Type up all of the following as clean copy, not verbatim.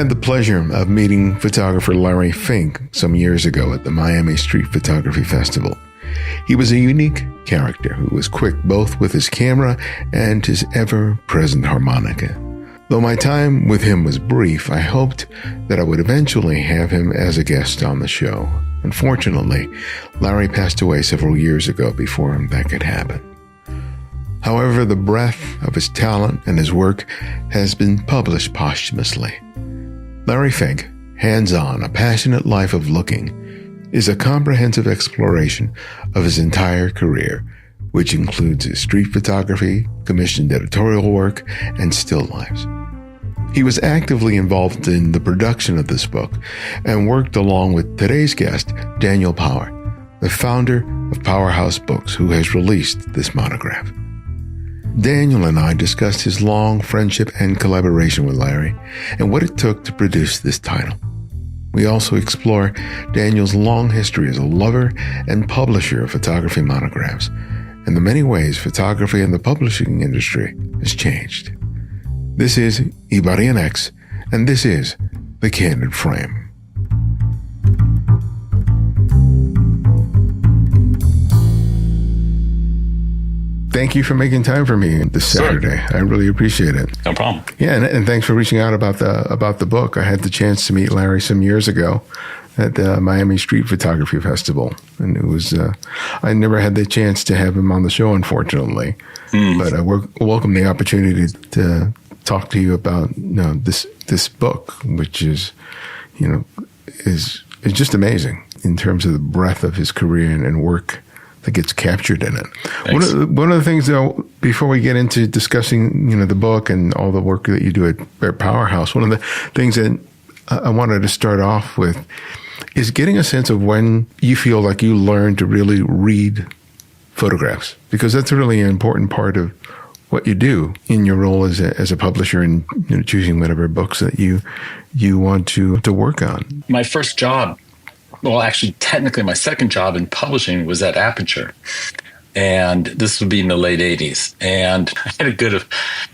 had the pleasure of meeting photographer Larry Fink some years ago at the Miami Street Photography Festival. He was a unique character who was quick both with his camera and his ever-present harmonica. Though my time with him was brief, I hoped that I would eventually have him as a guest on the show. Unfortunately, Larry passed away several years ago before that could happen. However, the breadth of his talent and his work has been published posthumously. Larry Fink, Hands-On, A Passionate Life of Looking, is a comprehensive exploration of his entire career, which includes his street photography, commissioned editorial work, and still lifes. He was actively involved in the production of this book and worked along with today's guest, Daniel Power, the founder of PowerHouse Books, who has released this monograph. Daniel and I discussed his long friendship and collaboration with Larry and what it took to produce this title. We also explore Daniel's long history as a lover and publisher of photography monographs and the many ways photography and the publishing industry has changed. This is Ibarian X, and this is The Candid Frame. Thank you for making time for me this Saturday. I really appreciate it. No problem. Yeah, and thanks for reaching out about the book. I had the chance to meet Larry some years ago at the Miami Street Photography Festival, and it was I never had the chance to have him on the show, unfortunately. But I welcome the opportunity to talk to you about this book, which is just amazing in terms of the breadth of his career and work that gets captured in it. One of the things, though, before we get into discussing, the book and all the work that you do at PowerHouse, one of the things that I wanted to start off with is getting a sense of when you feel like you learn to really read photographs, because that's a really important part of what you do in your role as a publisher and choosing whatever books that you want to work on. My first job, well, actually, technically, my second job in publishing was at Aperture. And this would be in the late 80s. And I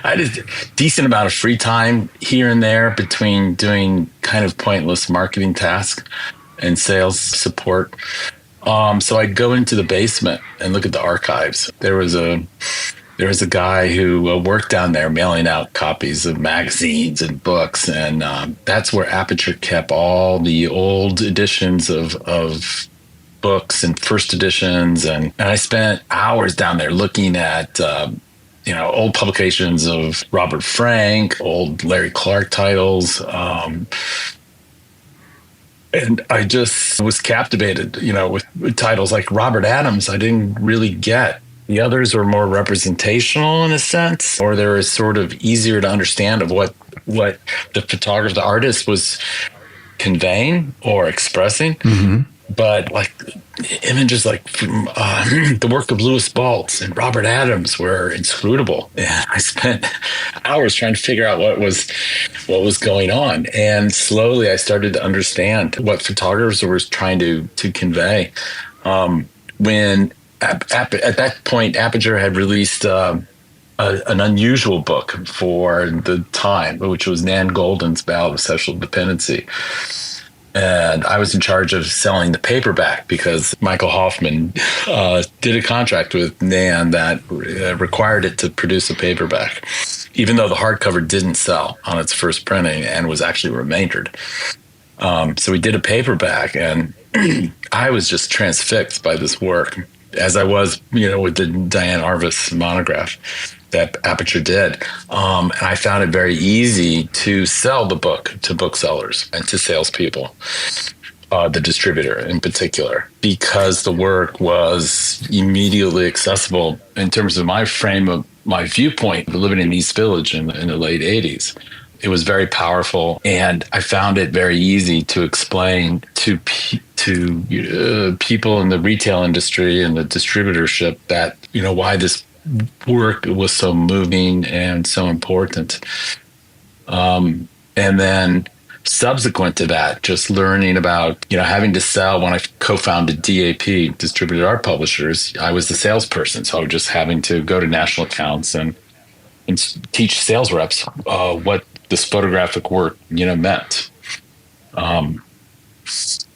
had a decent amount of free time here and there between doing kind of pointless marketing tasks and sales support. So I'd go into the basement and look at the archives. There was a guy who worked down there mailing out copies of magazines and books. And that's where Aperture kept all the old editions of books and first editions. And I spent hours down there looking at, old publications of Robert Frank, old Larry Clark titles. And I just was captivated, with titles like Robert Adams. I didn't really get. The others were more representational in a sense, or they were sort of easier to understand of what the photographer, the artist was conveying or expressing. Mm-hmm. But like images like from the work of Louis Baltz and Robert Adams were inscrutable. And I spent hours trying to figure out what was going on. And slowly I started to understand what photographers were trying to convey. When at that point, Aperture had released an unusual book for the time, which was Nan Goldin's Ballad of Sexual Dependency. And I was in charge of selling the paperback because Michael Hoffman did a contract with Nan that required it to produce a paperback, even though the hardcover didn't sell on its first printing and was actually remaindered. So we did a paperback, and I was just transfixed by this work, as I was, with the Diane Arbus monograph that Aperture did. And I found it very easy to sell the book to booksellers and to salespeople, the distributor in particular, because the work was immediately accessible in terms of my viewpoint living in East Village in the late 80s. It was very powerful, and I found it very easy to explain to people in the retail industry and the distributorship that, why this work was so moving and so important. And then subsequent to that, just learning about, having to sell. When I co-founded DAP, Distributed Art Publishers, I was the salesperson. So I was just having to go to national accounts and teach sales reps what this photographic work, meant.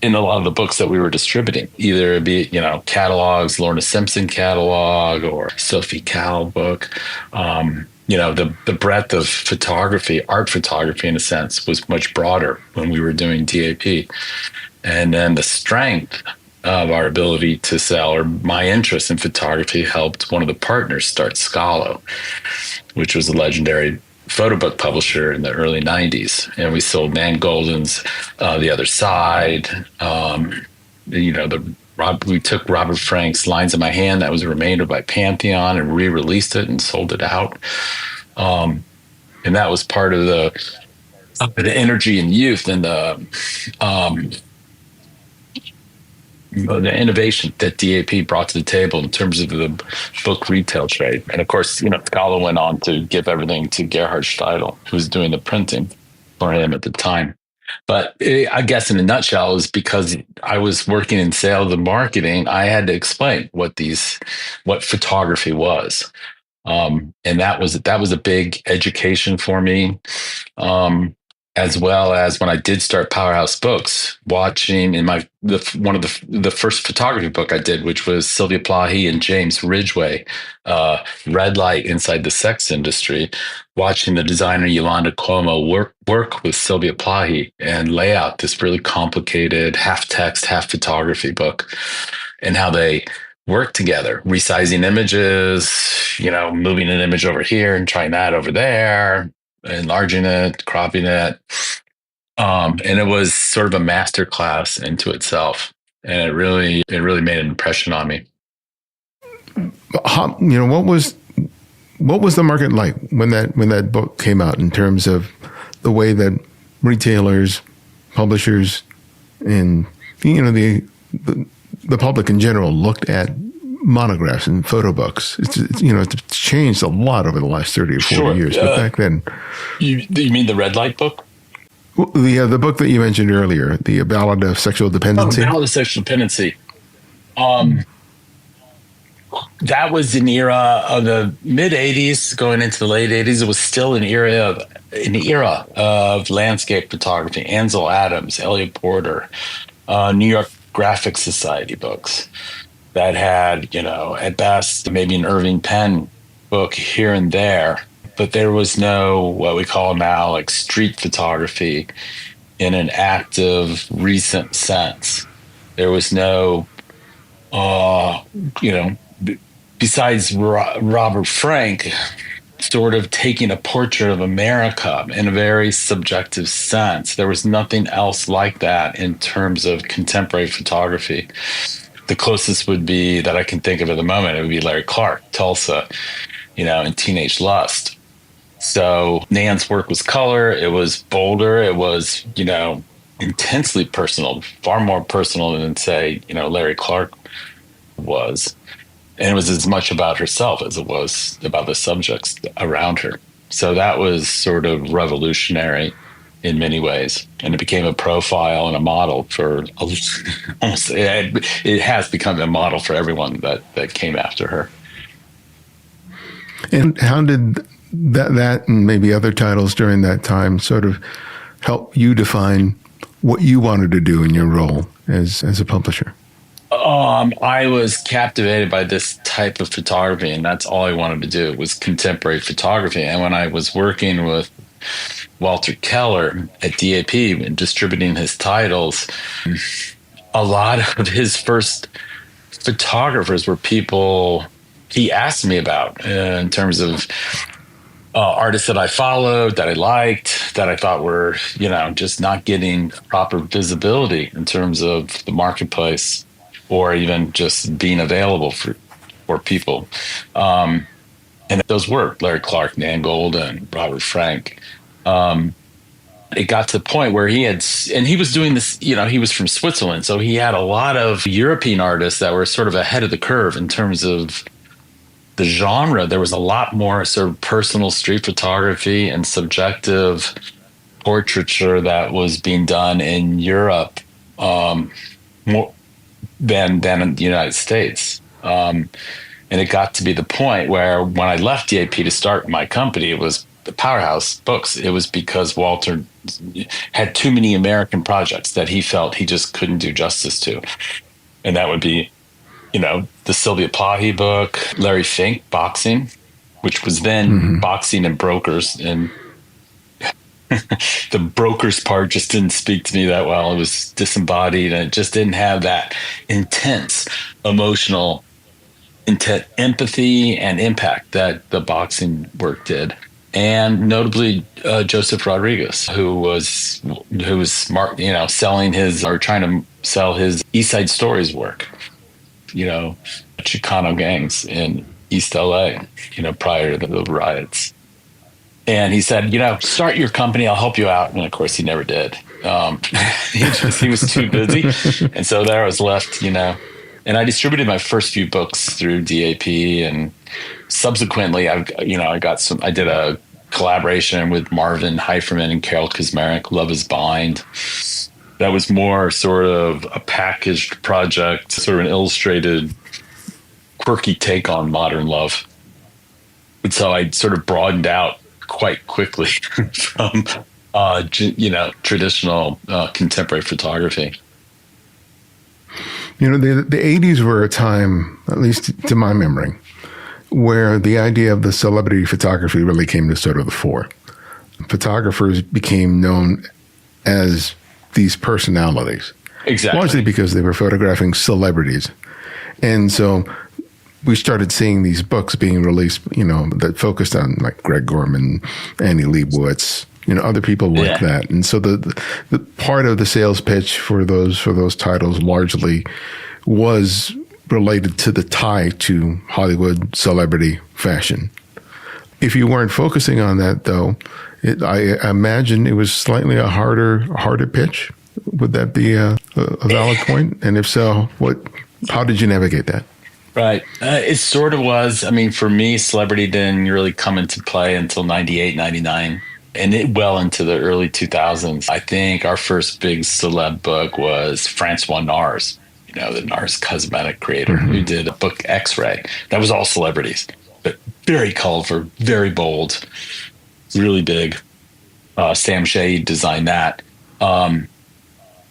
In a lot of the books that we were distributing, either it be, catalogs, Lorna Simpson catalog or Sophie Cal book. The breadth of photography, art photography in a sense, was much broader when we were doing DAP. And then the strength of our ability to sell, or my interest in photography, helped one of the partners start Scalo, which was a legendary photo book publisher in the early 90s. And we sold Nan Golden's The Other Side. We took Robert Frank's Lines in My Hand, that was a remainder by Pantheon, and re-released it and sold it out. And that was part of the energy and youth and the innovation that DAP brought to the table in terms of the book retail trade. And of course, Scala went on to give everything to Gerhard Steidl, who was doing the printing for him at the time. But I guess in a nutshell, it was because I was working in sales and marketing, I had to explain what photography was. And that was a big education for me. As well as when I did start PowerHouse Books, watching in one of the first photography book I did, which was Sylvia Plahy and James Ridgway, Red Light Inside the Sex Industry, watching the designer Yolanda Cuomo work with Sylvia Plahy and lay out this really complicated half text, half photography book, and how they work together, resizing images, moving an image over here and trying that over there, enlarging it, cropping it. And it was sort of a master class into itself. And it really made an impression on me. What was the market like when that book came out, in terms of the way that retailers, publishers, and the public in general looked at monographs and photo books? It's changed a lot over the last 30 or 40 years. But back then, you mean the Red Light book? The book that you mentioned earlier, the Ballad of Sexual Dependency. Ballad of Sexual Dependency. That was an era of the mid 80s going into the late 80s. It was still an era of landscape photography. Ansel Adams, Elliot Porter, New York Graphic Society books that had, at best, maybe an Irving Penn book here and there. But there was no, what we call now, like street photography in an active, recent sense. There was no, besides Robert Frank sort of taking a portrait of America in a very subjective sense. There was nothing else like that in terms of contemporary photography. The closest would be, that I can think of at the moment, it would be Larry Clark, Tulsa, and Teenage Lust. So Nan's work was color. It was bolder. It was, intensely personal, far more personal than, say, Larry Clark was. And it was as much about herself as it was about the subjects around her. So that was sort of revolutionary in many ways. And it became a profile and a model for almost, it has become a model for everyone that came after her. And how did that and maybe other titles during that time sort of help you define what you wanted to do in your role as a publisher? I was captivated by this type of photography, and that's all I wanted to do was contemporary photography. And when I was working with Walter Keller at DAP and distributing his titles, a lot of his first photographers were people he asked me about in terms of artists that I followed, that I liked, that I thought were, just not getting proper visibility in terms of the marketplace, or even just being available for people. And those were Larry Clark, Nan Golden, Robert Frank. It got to the point where he was doing this, he was from Switzerland, so he had a lot of European artists that were sort of ahead of the curve in terms of the genre. There was a lot more sort of personal street photography and subjective portraiture that was being done in Europe, more than in the United States. And it got to be the point where when I left DAP to start my company, it was the PowerHouse Books, it was because Walter had too many American projects that he felt he just couldn't do justice to. And that would be, the Sylvia Plahe book, Larry Fink, boxing, which was then boxing and brokers. And the brokers part just didn't speak to me that well. It was disembodied, and it just didn't have that intense emotional empathy and impact that the boxing work did. And notably, Joseph Rodriguez, who was smart, selling trying to sell his East Side Stories work, Chicano gangs in East LA, prior to the riots. And he said, start your company, I'll help you out. And of course, he never did. He was too busy. And so there I was left, and I distributed my first few books through DAP. And subsequently, I did a collaboration with Marvin Heiferman and Carol Kazmarek, Love is Blind. That was more sort of a packaged project, sort of an illustrated, quirky take on modern love. And so I sort of broadened out quite quickly from traditional contemporary photography. The 80s were a time, at least to my memory, where the idea of the celebrity photography really came to sort of the fore. Photographers became known as these personalities. Exactly. Largely because they were photographing celebrities. And so we started seeing these books being released, that focused on like Greg Gorman, Annie Leibovitz, other people like that. And so the part of the sales pitch for those titles largely was related to the tie to Hollywood celebrity fashion. If you weren't focusing on that, though, I imagine it was slightly a harder pitch. Would that be a valid point? And if so, how did you navigate that? Right. It sort of was. I mean, for me, celebrity didn't really come into play until 98, 99, and well into the early 2000s. I think our first big celeb book was François Nars, the Nars cosmetic creator, who did a book X-Ray. That was all celebrities, but very colorful, very bold, really big. Sam Shea designed that.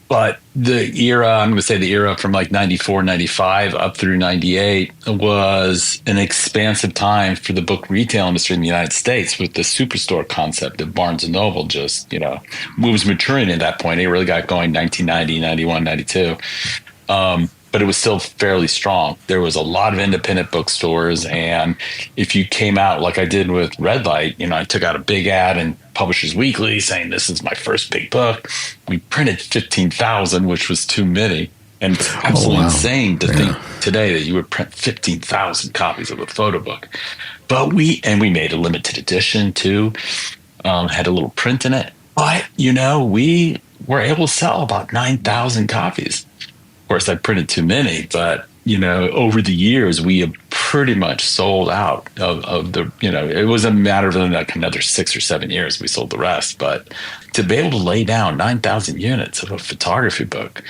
But I'm going to say the era from like 94, 95 up through 98 was an expansive time for the book retail industry in the United States, with the superstore concept of Barnes & Noble just, was maturing at that point. It really got going 1990, 91, 92. But it was still fairly strong. There was a lot of independent bookstores. And if you came out like I did with Red Light, I took out a big ad in Publishers Weekly saying this is my first big book. We printed 15,000, which was too many. And it's absolutely insane to think today that you would print 15,000 copies of a photo book. But we made a limited edition too, had a little print in it. But, we were able to sell about 9,000 copies. Of course, I printed too many, but, over the years, we have pretty much sold out of the, it was a matter of like another 6 or 7 years we sold the rest. But to be able to lay down 9,000 units of a photography book,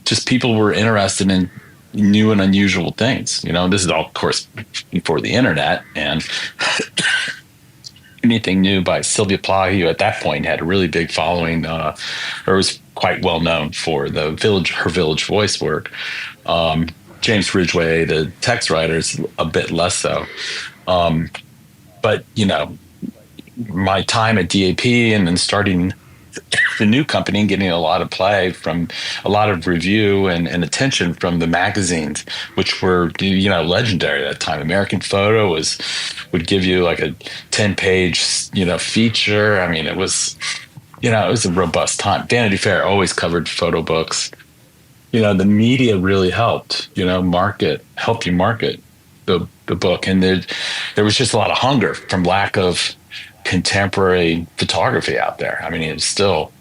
just people were interested in new and unusual things. This is all, of course, before the internet, and anything new by Sylvia Plahe, who at that point had a really big following, or was quite well known for her Village Voice work. James Ridgway, the text writer, is a bit less so. But, my time at DAP and then starting the new company and getting a lot of play from a lot of review and attention from the magazines, which were, legendary at that time. American Photo would give you like a 10-page, feature. I mean, it was a robust time. Vanity Fair always covered photo books. The media really helped, help you market the book. And there was just a lot of hunger from lack of contemporary photography out there. I mean, it's still,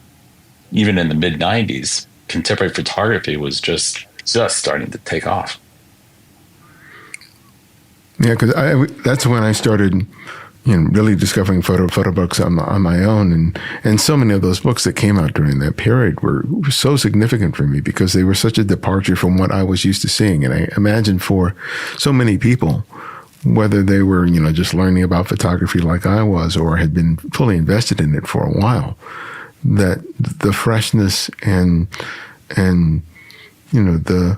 even in the mid 90s, contemporary photography was just starting to take off. Yeah, because that's when I started, really discovering photo books on my own, and so many of those books that came out during that period were so significant for me because they were such a departure from what I was used to seeing. And I imagine for so many people, whether they were, just learning about photography like I was or had been fully invested in it for a while, that the freshness and the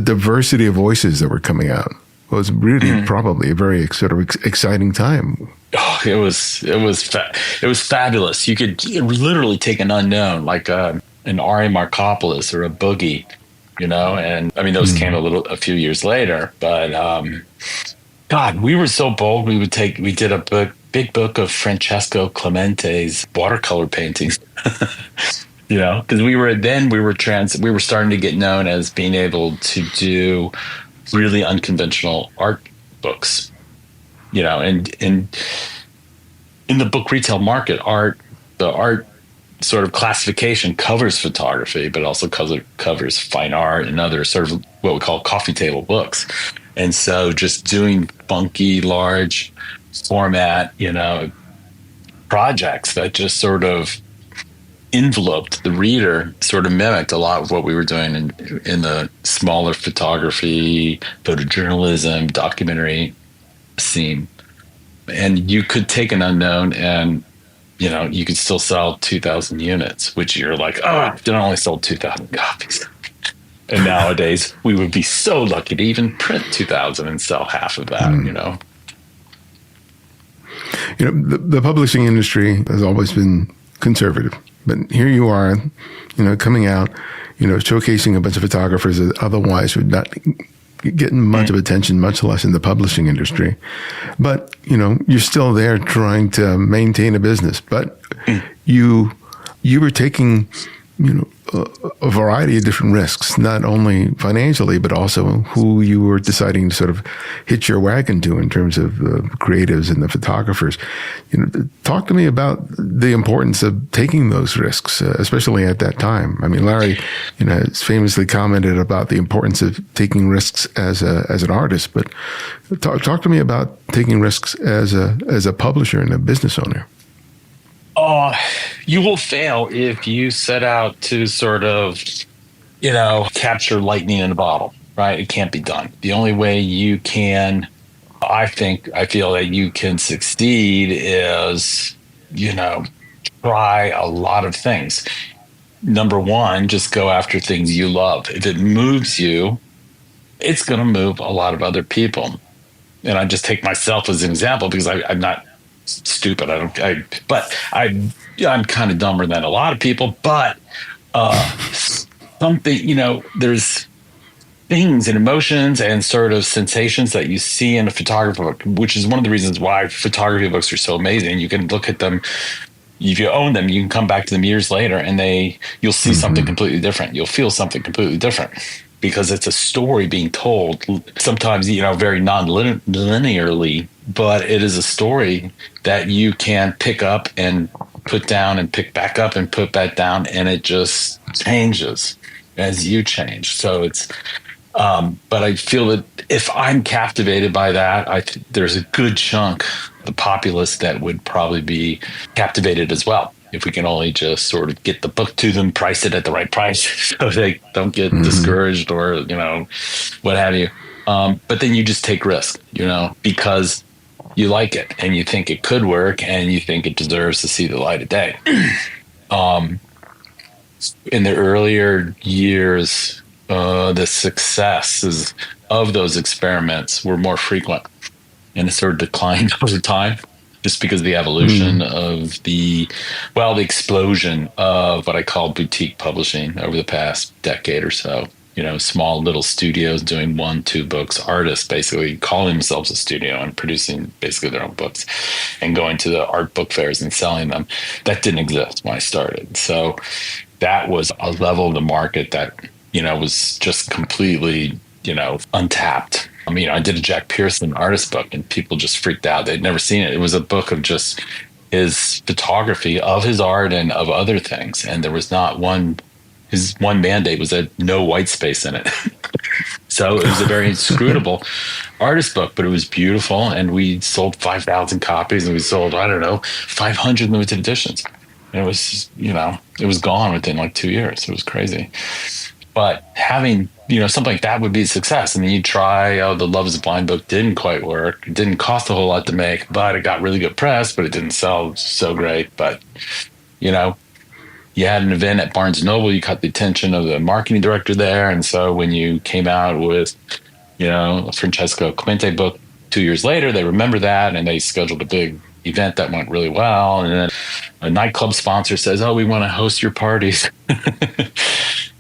diversity of voices that were coming out was really probably a very sort of exciting time. Oh, it was fabulous. You could literally take an unknown like an Ari Markopoulos or a Boogie, and I mean those came a few years later. But God, we were so bold. We did a big book of Francesco Clemente's watercolor paintings. Because we were starting to get known as being able to do really unconventional art books, and in the book retail market, the art sort of classification covers photography, but also covers fine art and other sort of what we call coffee table books. And so just doing funky, large format, projects that just sort of enveloped the reader, sort of mimicked a lot of what we were doing in the smaller photography, photojournalism, documentary scene. And you could take an unknown and, you could still sell 2,000 units, which you're like, oh, I only sold 2,000 copies. And nowadays we would be so lucky to even print 2,000 and sell half of that, The publishing industry has always been conservative. But here you are, coming out, showcasing a bunch of photographers that otherwise would not get much of attention, much less in the publishing industry. But, you're still there trying to maintain a business. But you were taking, a variety of different risks, not only financially, but also who you were deciding to sort of hitch your wagon to in terms of the creatives and the photographers. Talk to me about the importance of taking those risks, especially at that time. I mean, Larry, has famously commented about the importance of taking risks as an artist, but talk to me about taking risks as a publisher and a business owner. You will fail if you set out to sort of, capture lightning in a bottle, right? It can't be done. The only way you can, I feel that you can succeed is, try a lot of things. Number one, just go after things you love. If it moves you, it's going to move a lot of other people. And I just take myself as an example because I'm not stupid. I'm kind of dumber than a lot of people, but there's things and emotions and sort of sensations that you see in a photography book, which is one of the reasons why photography books are so amazing. You can look at them. If you own them, you can come back to them years later and you'll see something completely different. You'll feel something completely different because it's a story being told, sometimes, very non-linearly, but it is a story that you can pick up and put down and pick back up and put back down, and it just changes as you change. So it's, but I feel that if I'm captivated by that, there's a good chunk of the populace that would probably be captivated as well. If we can only just sort of get the book to them, price it at the right price so they don't get discouraged or, what have you. But then you just take risk, because you like it and you think it could work and you think it deserves to see the light of day. In the earlier years, the successes of those experiments were more frequent and it sort of declined over time. Just because of the evolution of the explosion of what I call boutique publishing over the past decade or so. Small little studios doing 1-2 books, artists basically calling themselves a studio and producing basically their own books and going to the art book fairs and selling them. That didn't exist when I started. So that was a level of the market that, was just completely, untapped. I mean, I did a Jack Pearson artist book and people just freaked out. They'd never seen it. It was a book of just his photography of his art and of other things. And there was not his one mandate was that no white space in it. So it was a very inscrutable artist book, but it was beautiful. And we sold 5,000 copies and we sold, 500 limited editions. And it was, it was gone within like 2 years. It was crazy. But having, something like that would be a success. And then you try, the Love is Blind book didn't quite work. It didn't cost a whole lot to make, but it got really good press, but it didn't sell so great. But, you had an event at Barnes& Noble, you caught the attention of the marketing director there. And so when you came out with, a Francesco Clemente book 2 years later, they remember that and they scheduled a big event that went really well. And then a nightclub sponsor says, "Oh, we want to host your parties."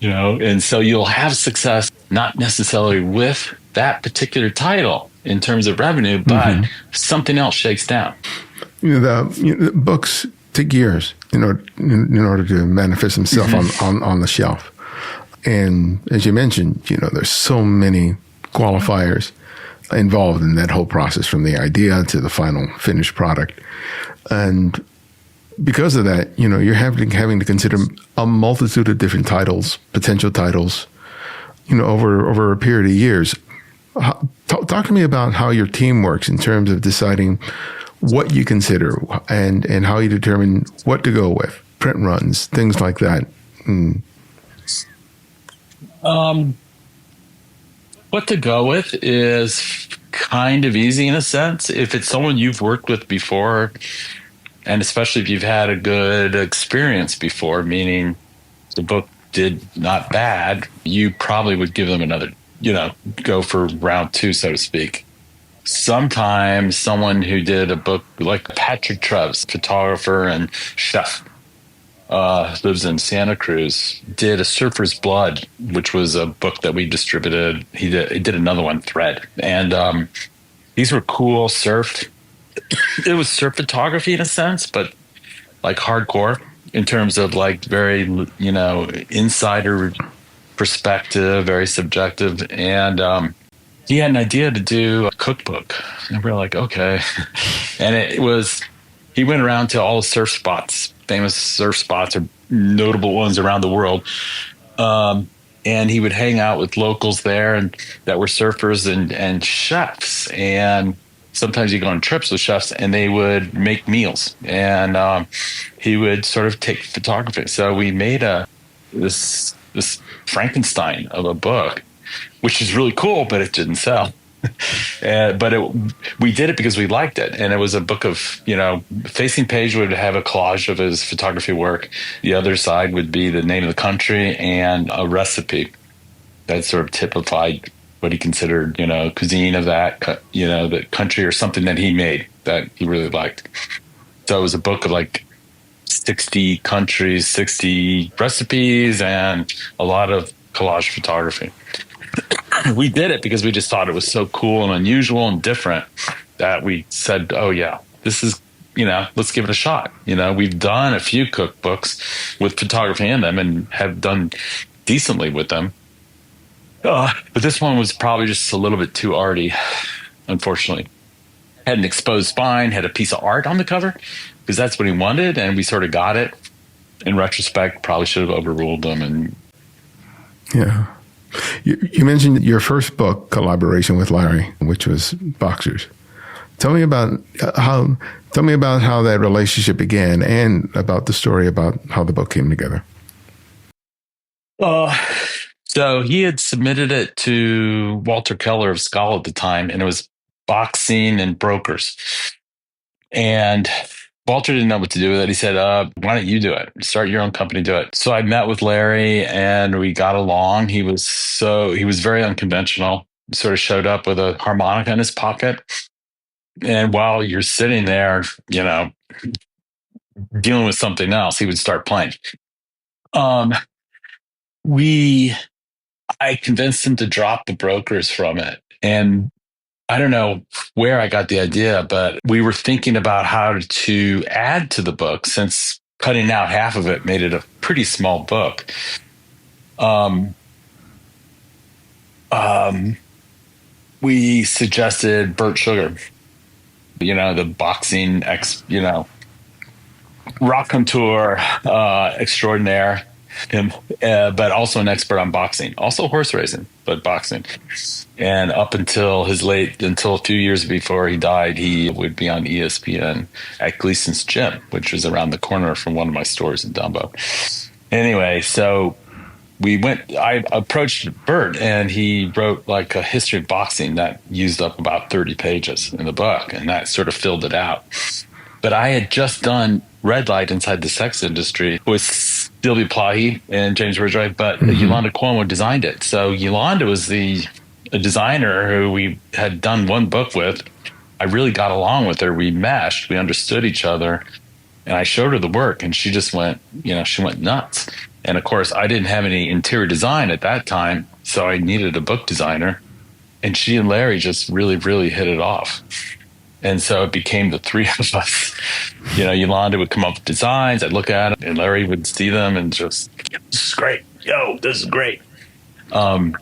And so you'll have success, not necessarily with that particular title in terms of revenue, but something else shakes down. The books take years in order to manifest themselves on the shelf. And as you mentioned, there's so many qualifiers involved in that whole process, from the idea to the final finished product. And because of that, you're having to consider a multitude of different titles, potential titles, over a period of years. Talk to me about how your team works in terms of deciding what you consider and how you determine what to go with, print runs, things like that. What to go with is kind of easy in a sense. If it's someone you've worked with before, and especially if you've had a good experience before, meaning the book did not bad, you probably would give them another, go for round two, so to speak. Sometimes someone who did a book like Patrick Treves, photographer and chef, lives in Santa Cruz, did A Surfer's Blood, which was a book that we distributed. He did another one, Thread. And these were cool surf. It was surf photography in a sense, but like hardcore in terms of like very, insider perspective, very subjective. And he had an idea to do a cookbook. And we were like, okay. And he went around to all the surf spots, famous surf spots or notable ones around the world. And he would hang out with locals there and that were surfers and chefs. And sometimes you go on trips with chefs and they would make meals. And he would sort of take photography. So we made this Frankenstein of a book, which is really cool, but it didn't sell. We did it because we liked it. And it was a book of, facing page would have a collage of his photography work. The other side would be the name of the country and a recipe that sort of typified what he considered, cuisine of that, the country or something that he made that he really liked. So it was a book of like 60 countries, 60 recipes, and a lot of collage photography. We did it because we just thought it was so cool and unusual and different that we said, oh yeah, this is, let's give it a shot. We've done a few cookbooks with photography in them and have done decently with them. But this one was probably just a little bit too arty, unfortunately. Had an exposed spine, had a piece of art on the cover because that's what he wanted. And we sort of got it. In retrospect, probably should have overruled them. And yeah. You mentioned your first book collaboration with Larry, which was Boxers. Tell me about how that relationship began and about the story about how the book came together. So he had submitted it to Walter Keller of Scholl at the time, and it was boxing and brokers. And Walter didn't know what to do with it. He said, why don't you do it? Start your own company, do it. So I met with Larry and we got along. He was very unconventional. He sort of showed up with a harmonica in his pocket. And while you're sitting there, dealing with something else, he would start playing. I convinced him to drop the brokers from it. And I don't know where I got the idea, but we were thinking about how to add to the book since cutting out half of it made it a pretty small book. We suggested Burt Sugar, the boxing raconteur extraordinaire, him, but also an expert on boxing, also horse racing, but boxing. And up until a few years before he died, he would be on ESPN at Gleason's Gym, which was around the corner from one of my stores in Dumbo. Anyway, so I approached Bert, and he wrote like a history of boxing that used up about 30 pages in the book, and that sort of filled it out. But I had just done Red Light Inside the Sex Industry with Sylvia Plahy and James Ridgway, but Yolanda Cuomo designed it. So Yolanda was a designer who we had done one book with. I really got along with her. We meshed, we understood each other, and I showed her the work, and she just went, she went nuts. And of course, I didn't have any interior design at that time, so I needed a book designer. And she and Larry just really, really hit it off. And so it became the three of us. Yolanda would come up with designs, I'd look at them, and Larry would see them and just, this is great. This is great. And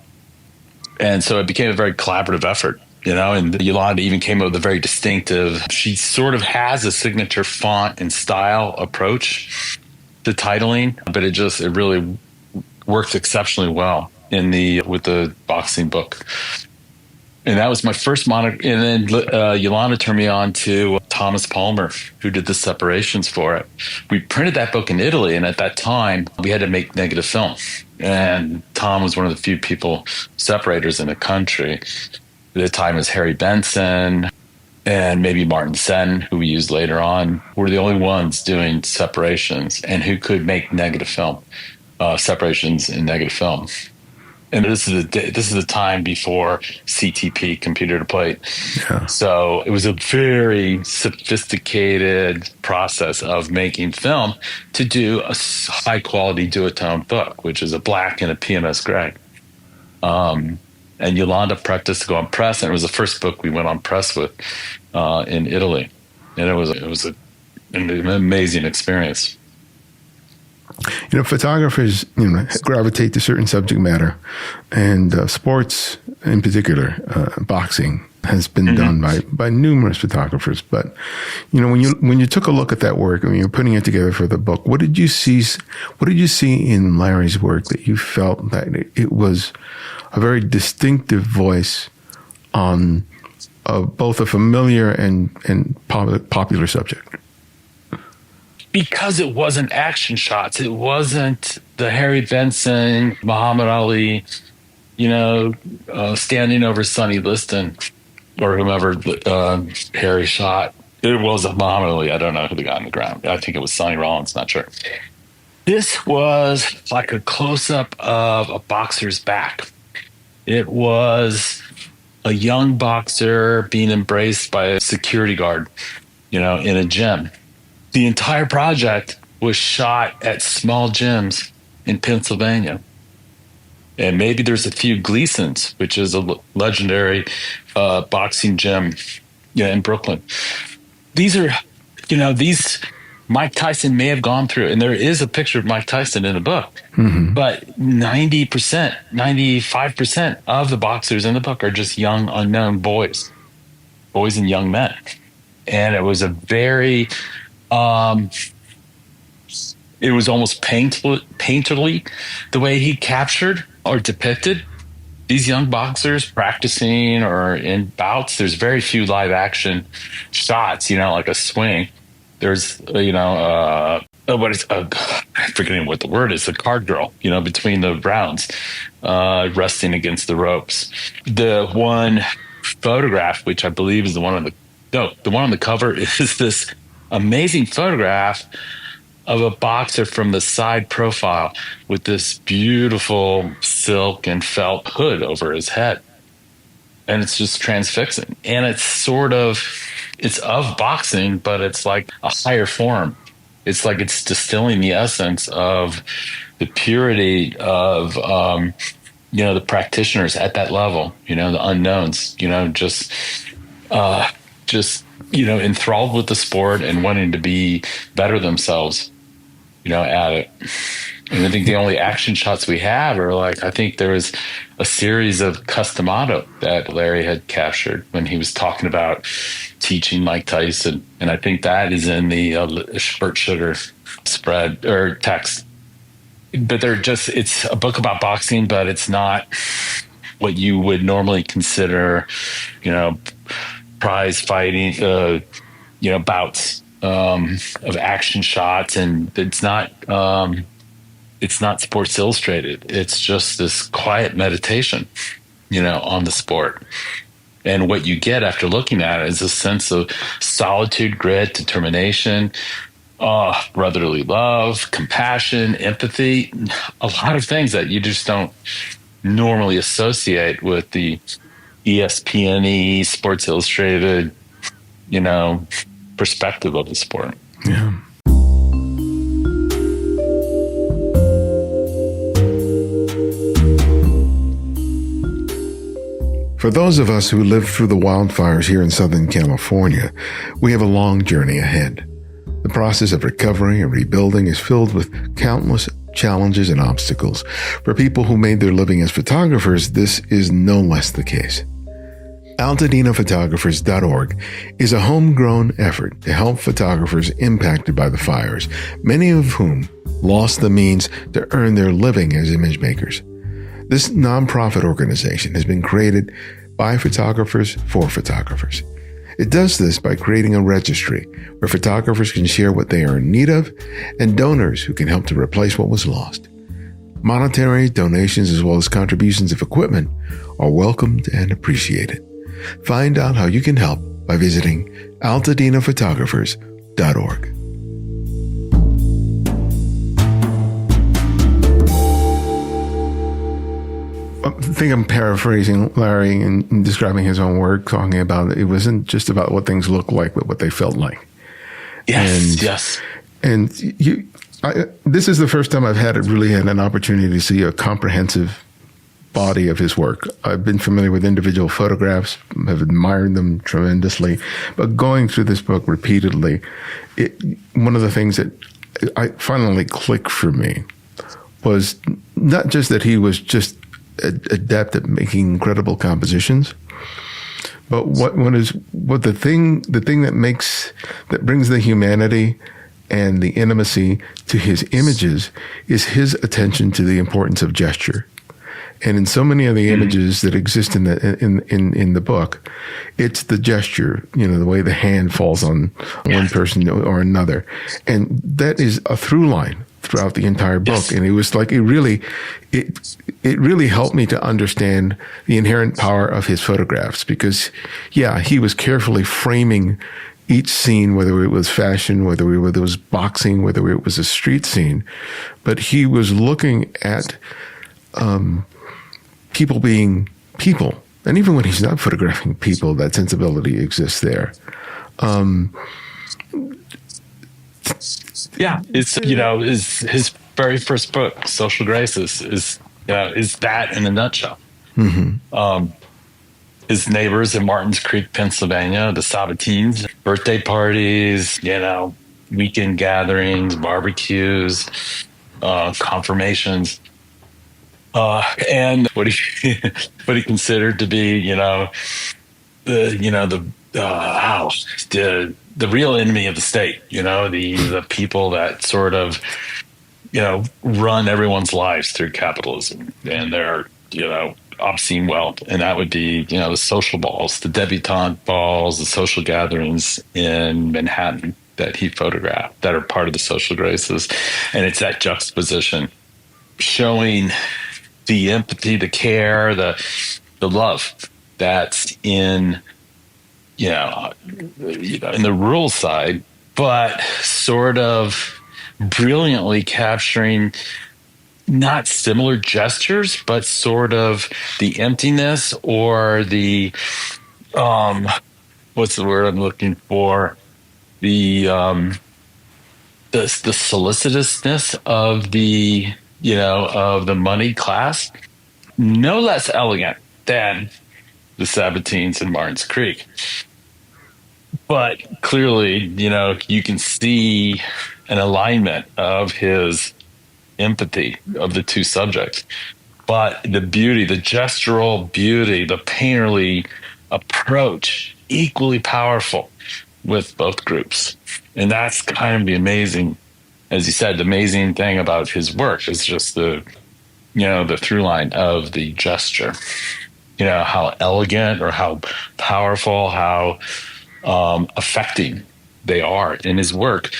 so it became a very collaborative effort, and Yolanda even came up with a very distinctive, she sort of has a signature font and style approach to titling, but it really worked exceptionally well with the boxing book. And that was my first monogram. And then Yolanda turned me on to Thomas Palmer, who did the separations for it. We printed that book in Italy, and at that time, we had to make negative film. And Tom was one of the few separators in the country. At the time, it was Harry Benson and maybe Martin Sen, who we used later on, were the only ones doing separations and who could make negative film, separations in negative film. And this is the time before CTP, computer to plate. Yeah. So it was a very sophisticated process of making film to do a high quality duotone book, which is a black and a PMS gray. And Yolanda prepped us to go on press, and it was the first book we went on press with in Italy, and it was an amazing experience. Photographers, gravitate to certain subject matter, and sports in particular, boxing has been done by numerous photographers. But, when you took a look at that work and you were putting it together for the book, what did you see in Larry's work that you felt that it was a very distinctive voice on both a familiar and popular subject? Because it wasn't action shots. It wasn't the Harry Benson, Muhammad Ali, standing over Sonny Liston or whomever Harry shot. It was Muhammad Ali. I don't know who the guy on the ground. I think it was Sonny Rollins. Not sure. This was like a close-up of a boxer's back. It was a young boxer being embraced by a security guard, in a gym. The entire project was shot at small gyms in Pennsylvania. And maybe there's a few Gleasons, which is a legendary boxing gym in Brooklyn. These are, these Mike Tyson may have gone through, and there is a picture of Mike Tyson in the book, but 90%, 95% of the boxers in the book are just young, unknown boys and young men. And it was a very... it was almost painterly the way he captured or depicted these young boxers practicing or in bouts. There's very few live action shots, like a swing. There's, I'm forgetting what the word is, the card girl, between the rounds, resting against the ropes. The one photograph, which I believe is the one on the cover, is this amazing photograph of a boxer from the side profile with this beautiful silk and felt hood over his head. And it's just transfixing. And it's of boxing, but it's like a higher form. It's like it's distilling the essence of the purity of, the practitioners at that level, the unknowns, just enthralled with the sport and wanting to be better themselves, at it. And I think the only action shots we have are I think there was a series of Customato that Larry had captured when he was talking about teaching Mike Tyson. And I think that is in the Burt Sugar spread or text. But it's a book about boxing, but it's not what you would normally consider, prize fighting, bouts of action shots, and it's it's not Sports Illustrated. It's just this quiet meditation, on the sport. And what you get after looking at it is a sense of solitude, grit, determination, brotherly love, compassion, empathy, a lot of things that you just don't normally associate with the ESPN-y, Sports Illustrated, perspective of the sport. Yeah. For those of us who lived through the wildfires here in Southern California, we have a long journey ahead. The process of recovery and rebuilding is filled with countless challenges and obstacles. For people who made their living as photographers, this is no less the case. AltadenaPhotographers.org is a homegrown effort to help photographers impacted by the fires, many of whom lost the means to earn their living as image makers. This nonprofit organization has been created by photographers for photographers. It does this by creating a registry where photographers can share what they are in need of and donors who can help to replace what was lost. Monetary donations as well as contributions of equipment are welcomed and appreciated. Find out how you can help by visiting AltadenaPhotographers.org. I think I'm paraphrasing Larry in describing his own work, talking about it wasn't just about what things looked like, but what they felt like. Yes. And this is the first time I've had an opportunity to see a comprehensive body of his work. I've been familiar with individual photographs, have admired them tremendously, but going through this book repeatedly, one of the things that I finally clicked for me was not just that he was just adept at making incredible compositions, but the thing that brings the humanity and the intimacy to his images is his attention to the importance of gesture. And in so many of the images that exist in the book, it's the gesture, the way the hand falls on one person or another, and that is a through line throughout the entire book. Yes. And it was like it really helped me to understand the inherent power of his photographs, because he was carefully framing each scene, whether it was fashion, whether it was boxing, whether it was a street scene, but he was looking at people being people. And even when he's not photographing people, that sensibility exists there. It's his very first book, Social Graces, is that in a nutshell. Mm-hmm. His neighbors in Martins Creek, Pennsylvania, the Sabatines, birthday parties, weekend gatherings, barbecues, confirmations, and what he considered to be, the real enemy of the state, the people that sort of, run everyone's lives through capitalism and their, obscene wealth. And that would be, the social balls, the debutante balls, the social gatherings in Manhattan that he photographed that are part of the Social Graces. And it's that juxtaposition showing the empathy, the care, the love that's in, in the rural side, but sort of brilliantly capturing not similar gestures, but sort of the emptiness or the, what's the word I'm looking for? The solicitousness of the, of the moneyed class, no less elegant than the Sabatines and Martins Creek. But clearly, you can see an alignment of his empathy of the two subjects. But the beauty, the gestural beauty, the painterly approach, equally powerful with both groups. And that's kind of the amazing, as you said, the amazing thing about his work is just the through line of the gesture. How elegant or how powerful, how affecting they are in his work,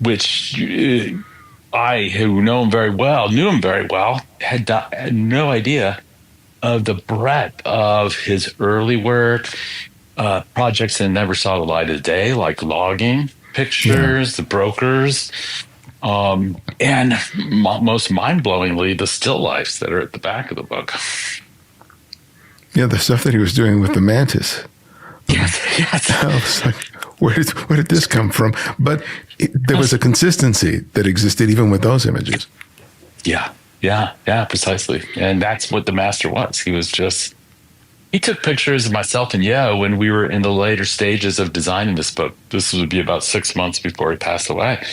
which I, who knew him very well, had no idea of the breadth of his early work, projects that never saw the light of day, like logging, pictures, the brokers, and most mind-blowingly, the still lifes that are at the back of the book. Yeah, the stuff that he was doing with the mantis. Yes. I was like, where did this come from? But there was a consistency that existed even with those images. Yeah, precisely. And that's what the master was. He took pictures of myself and Yo when we were in the later stages of designing this book. This would be about 6 months before he passed away.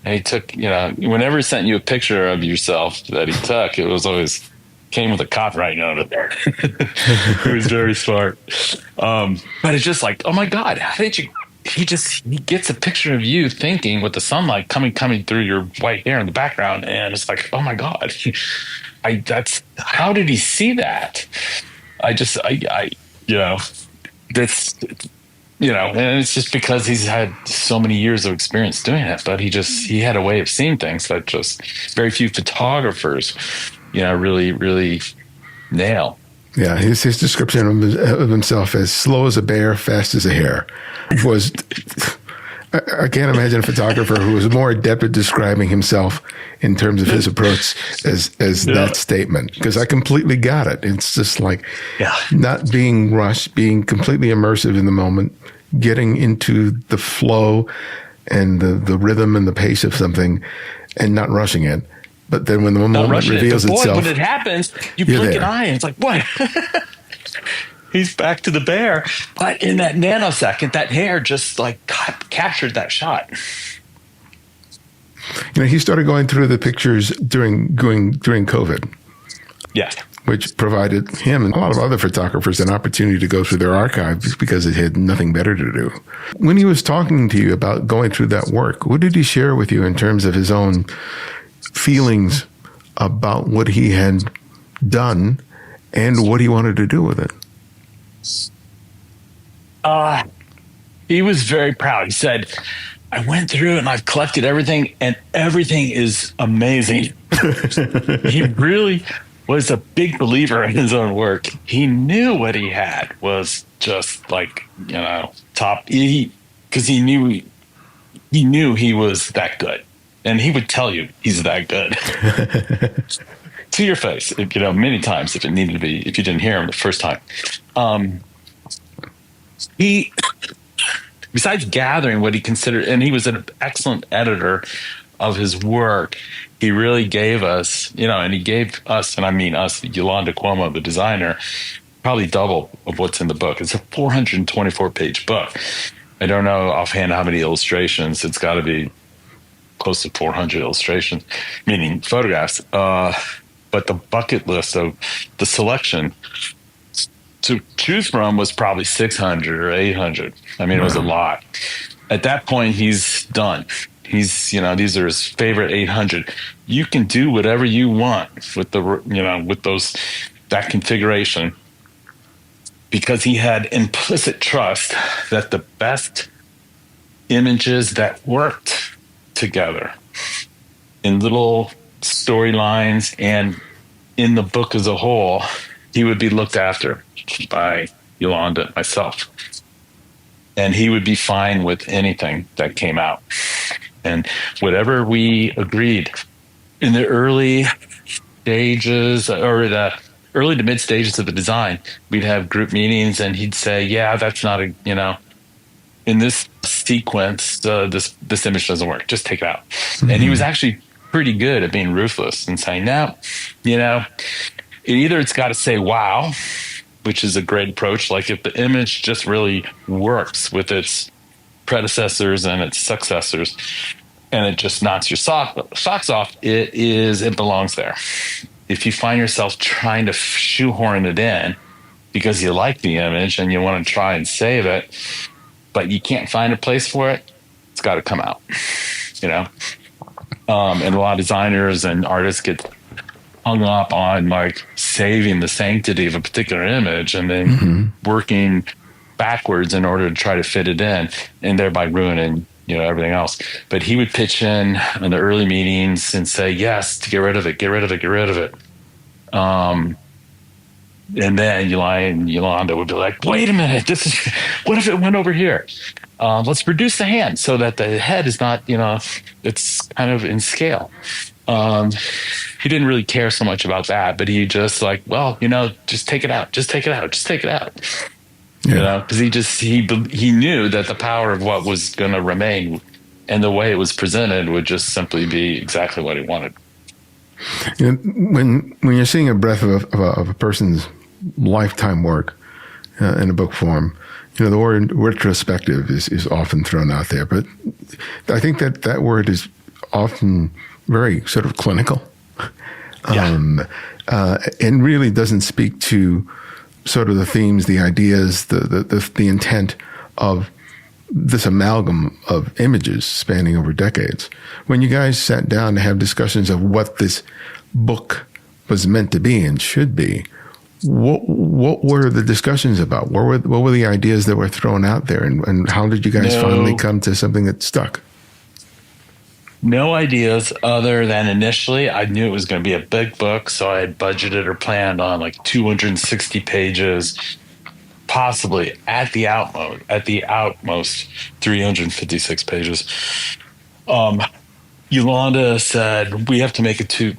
And he took, whenever he sent you a picture of yourself that he took, it was always came with a copyright note up there. It was very smart. But it's just like, oh my God, how did you? He gets a picture of you thinking with the sunlight coming through your white hair in the background, and it's like, oh my God, how did he see that? And it's just because he's had so many years of experience doing it, but he had a way of seeing things that just very few photographers, really, really nail. Yeah, his description of himself as slow as a bear, fast as a hare was. I can't imagine a photographer who was more adept at describing himself in terms of his approach as that statement, because I completely got it. It's just like not being rushed, being completely immersive in the moment, getting into the flow and the rhythm and the pace of something and not rushing it. But then when the moment reveals itself, when it happens, you blink an eye and it's like, what? He's back to the bear. But in that nanosecond, that hair just like captured that shot. He started going through the pictures during COVID. Yes. Which provided him and a lot of other photographers an opportunity to go through their archives because it had nothing better to do. When he was talking to you about going through that work, what did he share with you in terms of his own feelings about what he had done and what he wanted to do with it? He was very proud. He said, I went through and I've collected everything, and everything is amazing. He really was a big believer in his own work. He knew what he had was just like, top. Because he knew he was that good. And he would tell you he's that good. To your face, many times if it needed to be, if you didn't hear him the first time. He, besides gathering what he considered, and he was an excellent editor of his work, he really gave us, and he gave us, and I mean us, Yolanda Cuomo, the designer, probably double of what's in the book. It's a 424-page book. I don't know offhand how many illustrations. It's got to be close to 400 illustrations, meaning photographs. But the bucket list of the selection to choose from was probably 600 or 800. I mean, it was a lot. At that point, he's done. These are his favorite 800. You can do whatever you want with that configuration, because he had implicit trust that the best images that worked together in little storylines and in the book as a whole, he would be looked after by Yolanda and myself. And he would be fine with anything that came out. And whatever we agreed in the early stages or the early to mid stages of the design, we'd have group meetings and he'd say, yeah, that's not in this sequence, this image doesn't work. Just take it out. Mm-hmm. And he was actually pretty good at being ruthless and saying, no, it's got to say, wow, which is a great approach. Like if the image just really works with its predecessors and its successors, and it just knocks your socks off, it belongs there. If you find yourself trying to shoehorn it in because you like the image and you want to try and save it, but you can't find a place for it, it's got to come out, and a lot of designers and artists get hung up on like saving the sanctity of a particular image and then working backwards in order to try to fit it in, and thereby ruining everything else. But he would pitch in the early meetings and say, yes, to get rid of it, get rid of it, get rid of it. And then Yolanda would be like, wait a minute, what if it went over here? Let's reduce the hand so that the head is not, it's kind of in scale. He didn't really care so much about that, but he just like, well, just take it out, just take it out, just take it out. Yeah. Because he knew that the power of what was going to remain and the way it was presented would just simply be exactly what he wanted. When you're seeing a breadth of a person's lifetime work in a book form, the word retrospective is often thrown out there, but I think that word is often very sort of clinical, and really doesn't speak to sort of the themes, the ideas, the intent of this amalgam of images spanning over decades. When you guys sat down to have discussions of what this book was meant to be and should be, what were the discussions about? What were the ideas that were thrown out there, and how did you guys finally come to something that stuck? No ideas other than initially I knew it was going to be a big book, so I had budgeted or planned on like 260 pages, possibly at the outmost 356 pages. Yolanda said, we have to make it two,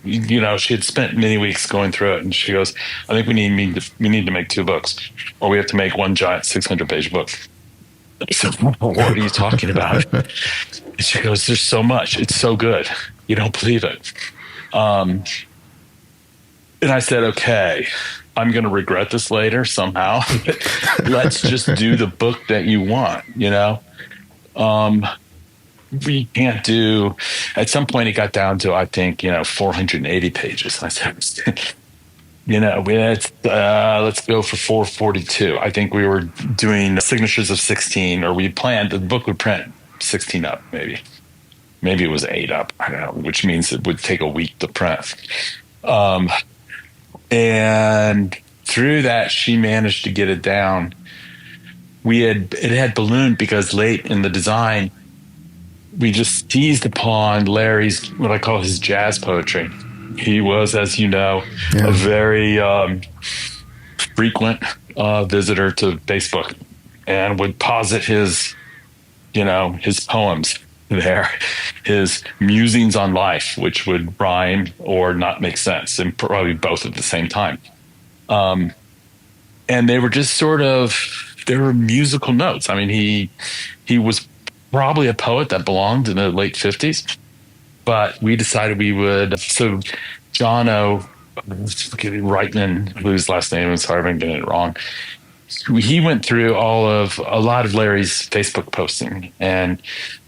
she had spent many weeks going through it, and she goes, I think we need to make 2 books, or we have to make one giant 600-page book. So what are you talking about? And she goes, there's so much. It's so good. You don't believe it. And I said, okay, I'm going to regret this later somehow. Let's just do the book that you want, We can't do, at some point it got down to, I think, 480 pages. And I said, let's go for 442. I think we were doing signatures of 16, or we planned the book would print 16 up, maybe it was 8 up. I don't know, which means it would take a week to print. And through that, she managed to get it down. It had ballooned because late in the design, we just teased upon Larry's, what I call his jazz poetry. He was, as you know, a very frequent visitor to Facebook, and would posit his poems there, his musings on life, which would rhyme or not make sense, and probably both at the same time. And they were just they were musical notes. I mean, he was probably a poet that belonged in the late 50s. But we decided we would. So John Reitman, whose last name is, sorry if I'm getting it wrong, he went through a lot of Larry's Facebook posting and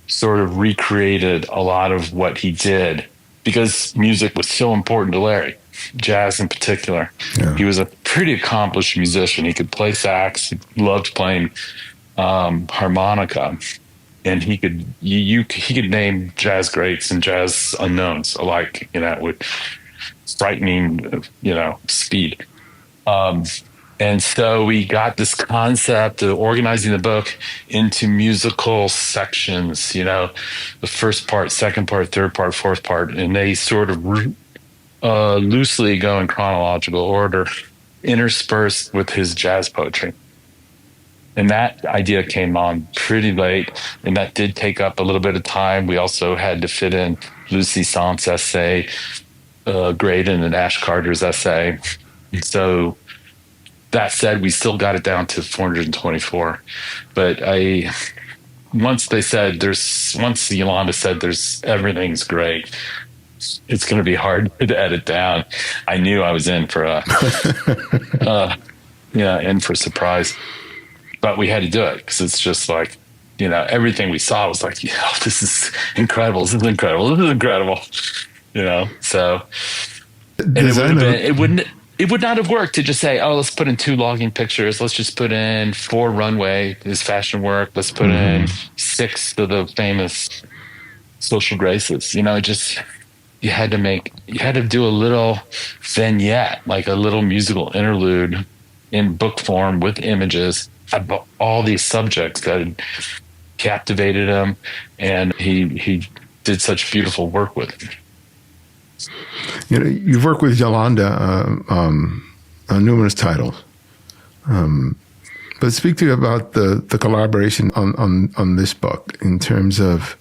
sort of recreated a lot of what he did, because music was so important to Larry, jazz in particular. Yeah. He was a pretty accomplished musician. He could play sax. He loved playing harmonica. And he could name jazz greats and jazz unknowns alike, with frightening, speed. And so we got this concept of organizing the book into musical sections, the first part, second part, third part, fourth part, and they sort of loosely go in chronological order, interspersed with his jazz poetry. And that idea came on pretty late, and that did take up a little bit of time. We also had to fit in Lucy Sant's essay, Graydon and Ash Carter's essay. So that said, we still got it down to 424. But once Yolanda said everything's great, it's going to be hard to edit down, I knew I was in for in for a surprise. But we had to do it because it's just like, everything we saw was like, this is incredible. This is incredible. This is incredible. So it would not have worked to just say, oh, let's put in 2 logging pictures. Let's just put in 4 runway, his fashion work. Let's put in 6 of the famous social graces. You had to do a little vignette, like a little musical interlude in book form with images about all these subjects that captivated him, and he did such beautiful work with it. You've worked with Yolanda on numerous titles. But speak to you about the collaboration on this book in terms of,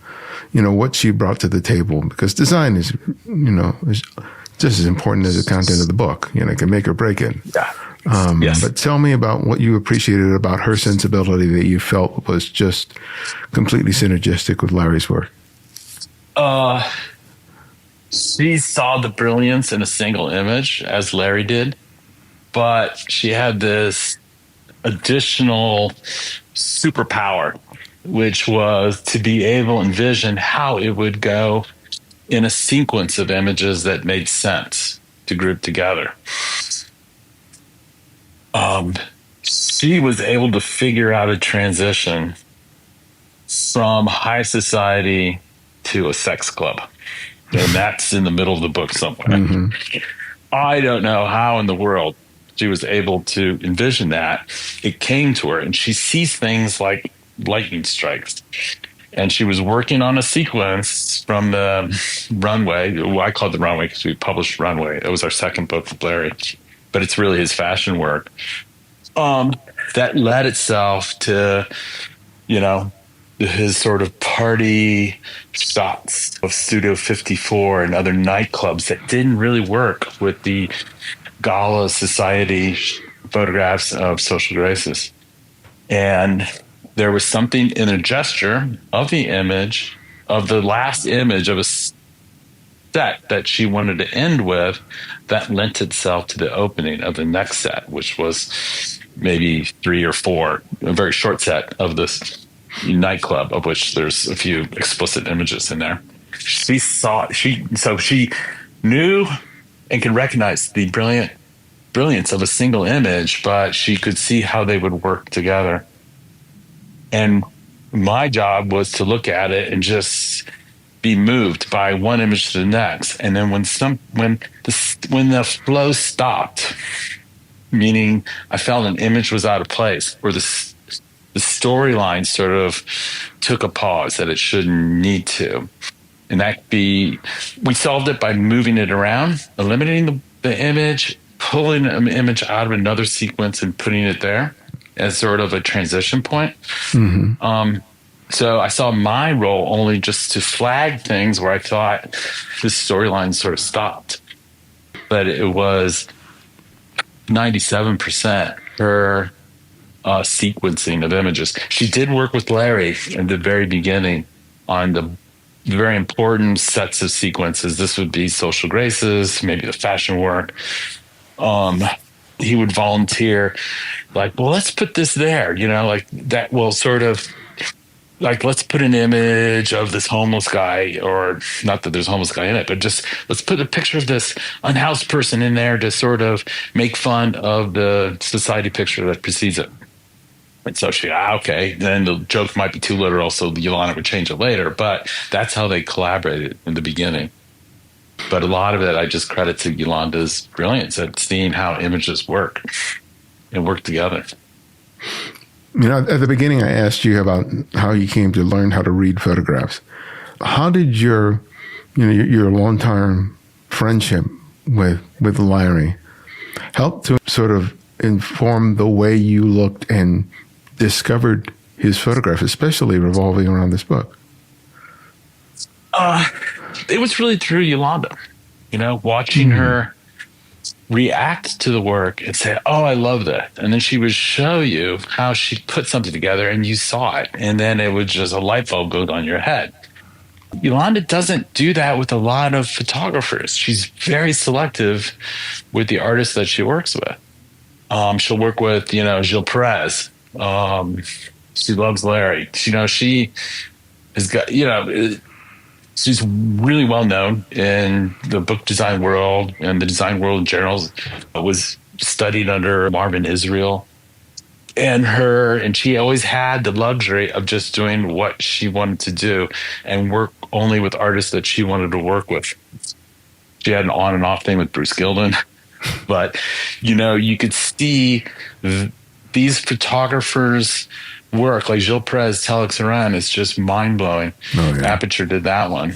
what she brought to the table, because design is just as important as the content of the book. It can make or break it. Yeah. Yes. But tell me about what you appreciated about her sensibility that you felt was just completely synergistic with Larry's work. She saw the brilliance in a single image, as Larry did, but she had this additional superpower, which was to be able to envision how it would go in a sequence of images that made sense to group together. She was able to figure out a transition from high society to a sex club. And that's in the middle of the book somewhere. Mm-hmm. I don't know how in the world she was able to envision that. It came to her, and she sees things like lightning strikes. And she was working on a sequence from the Runway. Well, I call it the Runway because we published Runway. It was our second book with Larry, but it's really his fashion work. That led itself to, his sort of party shots of Studio 54 and other nightclubs that didn't really work with the gala society photographs of social graces. And there was something in a gesture of the image, of the last image of a set that she wanted to end with, that lent itself to the opening of the next set, which was maybe 3 or 4, a very short set of this nightclub, of which there's a few explicit images in there. She knew and could recognize the brilliance of a single image, but she could see how they would work together. And my job was to look at it and just be moved by one image to the next. And then when the flow stopped, meaning I felt an image was out of place, or the storyline sort of took a pause that it shouldn't need to. And we solved it by moving it around, eliminating the image, pulling an image out of another sequence and putting it there as sort of a transition point. Mm-hmm. So I saw my role only just to flag things where I thought the storyline sort of stopped. But it was 97% her sequencing of images. She did work with Larry in the very beginning on the very important sets of sequences. This would be social graces, maybe the fashion work. He would volunteer, like, well, let's put this there, like that will sort of, like, let's put an image of this homeless guy, or not that there's a homeless guy in it, but just let's put a picture of this unhoused person in there to sort of make fun of the society picture that precedes it. And so okay, then the joke might be too literal, so Yolanda would change it later, but that's how they collaborated in the beginning. But a lot of it I just credit to Yolanda's brilliance at seeing how images work and work together. At the beginning I asked you about how you came to learn how to read photographs. How did your long-term friendship with Larry help to sort of inform the way you looked and discovered his photograph, especially revolving around this book? It was really through Yolanda, watching her react to the work and say, oh, I love that. And then she would show you how she put something together and you saw it. And then it would just, a light bulb go on your head. Yolanda doesn't do that with a lot of photographers. She's very selective with the artists that she works with. She'll work with, Gil Perez. She loves Larry. She has got, she's really well known in the book design world and the design world in general. Was studied under Marvin Israel. And she always had the luxury of just doing what she wanted to do and work only with artists that she wanted to work with. She had an on and off thing with Bruce Gilden, but you could see these photographers' work, like Gilles Perez, Telex is just mind blowing. Oh, yeah. Aperture did that one,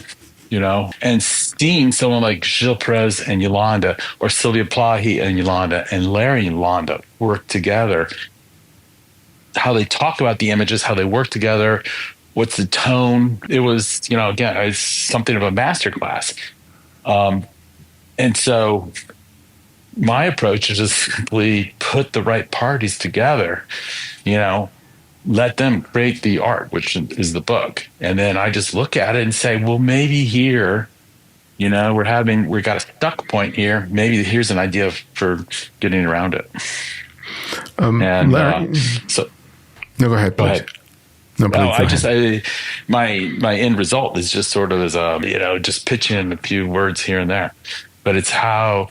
and seeing someone like Gilles Perez and Yolanda, or Sylvia Plahy and Yolanda, and Larry and Yolanda work together, how they talk about the images, how they work together, what's the tone. It was, again, it's something of a masterclass. And so my approach is to simply put the right parties together, let them create the art, which is the book. And then I just look at it and say, well, maybe here, we got a stuck point here. Maybe here's an idea for getting around it. Larry, no, go ahead. Go ahead. No, please, my end result is just sort of as just pitching in a few words here and there. But it's how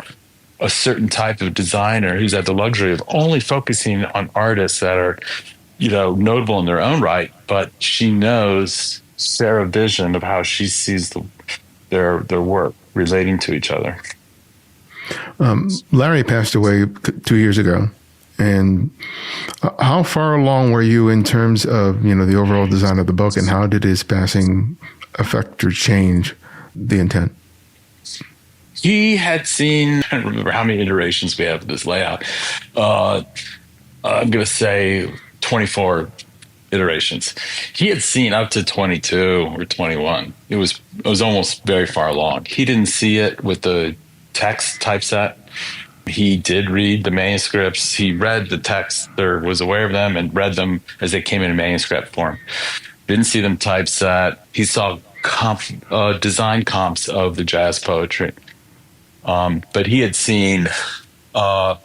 a certain type of designer who's had the luxury of only focusing on artists that are, notable in their own right, but she knows Sarah's vision of how she sees their work relating to each other. Larry passed away 2 years ago. And how far along were you in terms of, the overall design of the book, and how did his passing affect or change the intent? He had seen, I don't remember how many iterations we have of this layout. I'm going to say 24 iterations. He had seen up to 22 or 21. It was almost very far along. He didn't see it with the text typeset. He did read the manuscripts. He read the text, or was aware of them, and read them as they came in manuscript form. Didn't see them typeset. He saw design comps of the jazz poetry. But he had seen, by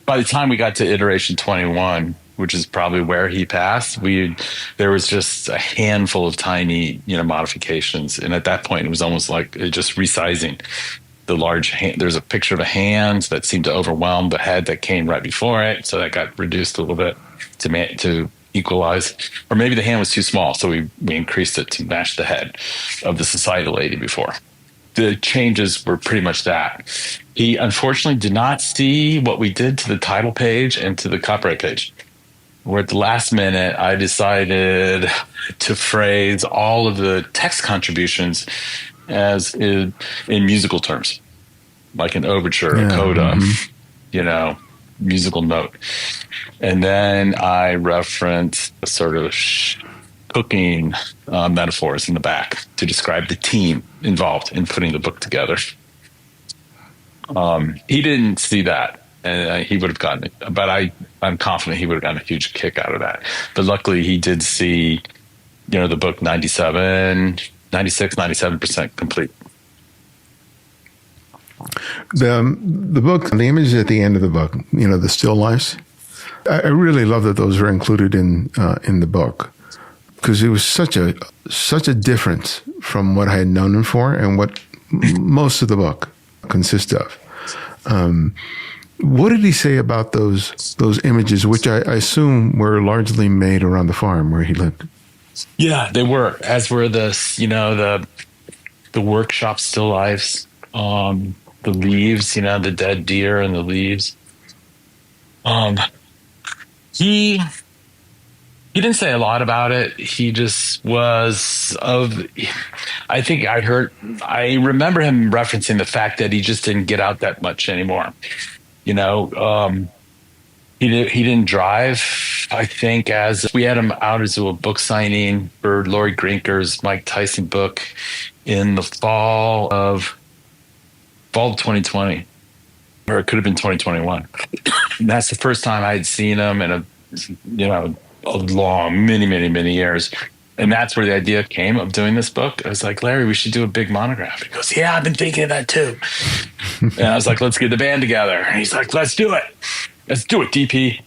the time we got to iteration 21, which is probably where he passed, there was just a handful of tiny, modifications. And at that point, it was almost like just resizing. The large hand, there's a picture of a hand that seemed to overwhelm the head that came right before it, so that got reduced a little bit to equalize. Or maybe the hand was too small, so we increased it to match the head of the societal lady before. The changes were pretty much that. He unfortunately did not see what we did to the title page and to the copyright page. Where at the last minute, I decided to phrase all of the text contributions as in musical terms, like an overture, a coda, musical note. And then I referenced a sort of cooking metaphors in the back to describe the team involved in putting the book together. He didn't see that, and he would have gotten it, but I'm confident he would have gotten a huge kick out of that. But luckily he did see, the book 97% complete. The book, the images at the end of the book, the still lifes, I really love that those were included in the book, because it was such a difference from what I had known him for and what most of the book consists of. What did he say about those images, which I assume were largely made around the farm where he lived? Yeah, they were, as were the workshop still lifes, the leaves, the dead deer and the leaves. He didn't say a lot about it. He just was I remember him referencing the fact that he just didn't get out that much anymore. He didn't drive. I think as we had him out as a book signing for Laurie Grinker's Mike Tyson book in the fall of 2020, or it could have been 2021. And that's the first time I had seen him in a long, many years. And that's where the idea came of doing this book. I was like, Larry, we should do a big monograph. He goes, yeah, I've been thinking of that too. And I was like, let's get the band together. And he's like, let's do it. Let's do it, DP.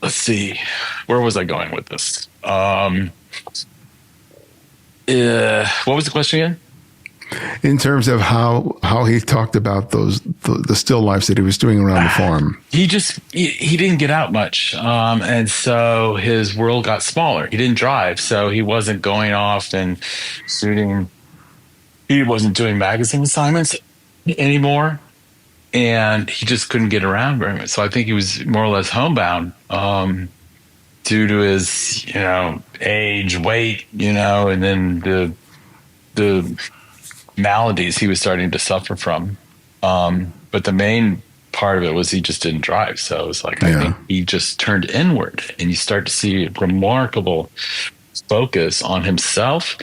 Let's see. Where was I going with this? What was the question again? In terms of how he talked about the still lifes that he was doing around the farm. He didn't get out much. And so his world got smaller. He didn't drive, so he wasn't going off and shooting. He wasn't doing magazine assignments anymore. and he just couldn't get around very much. So I think he was more or less homebound, due to his, age, weight, and then the maladies he was starting to suffer from. But the main part of it was he just didn't drive. So it was like, I think he just turned inward, and you start to see a remarkable focus on himself,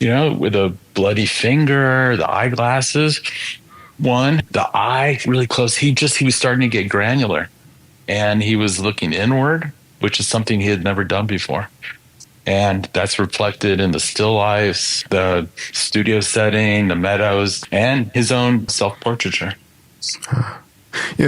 with a bloody finger, the eyeglasses, the eye really close. He was starting to get granular, and he was looking inward, which is something he had never done before. And that's reflected in the still lifes, the studio setting, the meadows, and his own self-portraiture. Yeah,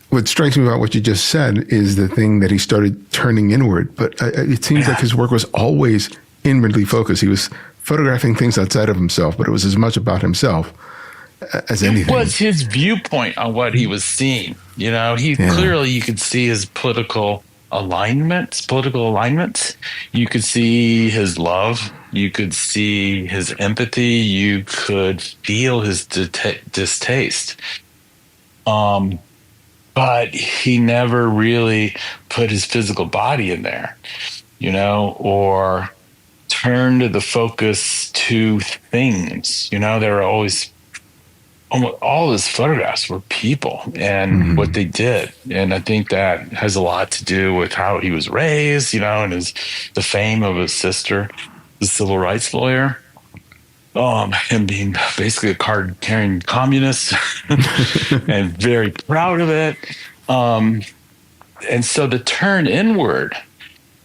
what strikes me about what you just said is the thing that he started turning inward. But it seems like his work was always inwardly focused. He was photographing things outside of himself, but it was as much about himself as anything. It was his viewpoint on what he was seeing. Clearly you could see his political alignments. You could see his love. You could see his empathy. You could feel his distaste. But he never really put his physical body in there, or turned the focus to things. They were always, almost all his photographs were people and what they did. And I think that has a lot to do with how he was raised, and the fame of his sister, the civil rights lawyer, him being basically a card-carrying communist and very proud of it. And so the turn inward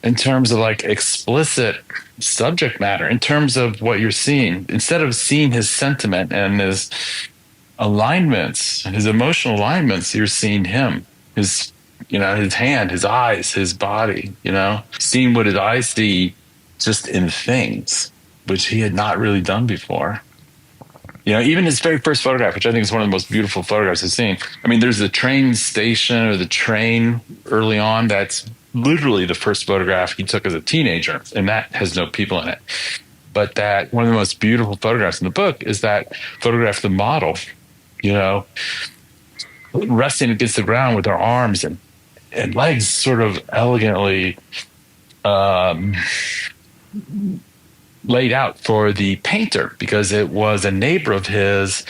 in terms of like explicit subject matter, in terms of what you're seeing, instead of seeing his sentiment and his alignments, his emotional alignments, you're seeing him, his hand, his eyes, his body, seeing what his eyes see just in things, which he had not really done before. Even his very first photograph, which I think is one of the most beautiful photographs I've seen. I mean, there's the train station or the train early on. That's literally the first photograph he took as a teenager, and that has no people in it. But that one of the most beautiful photographs in the book is that photograph of the model, resting against the ground with her arms and legs sort of elegantly laid out for the painter, because it was a neighbor of his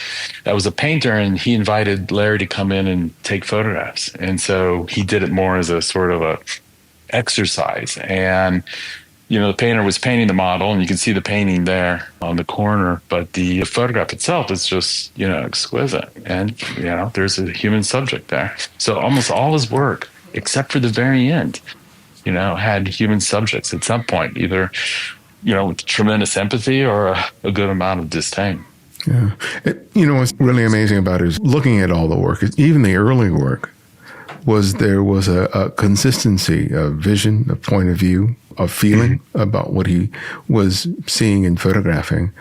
that was a painter, and he invited Larry to come in and take photographs. And so he did it more as a sort of a exercise. And the painter was painting the model, and you can see the painting there on the corner, but the photograph itself is just, exquisite. And, there's a human subject there. So almost all his work, except for the very end, had human subjects at some point, either, with tremendous empathy or a good amount of disdain. Yeah. What's really amazing about it is looking at all the work, even the early work, there was a consistency of vision, a point of view, of feeling about what he was seeing and photographing,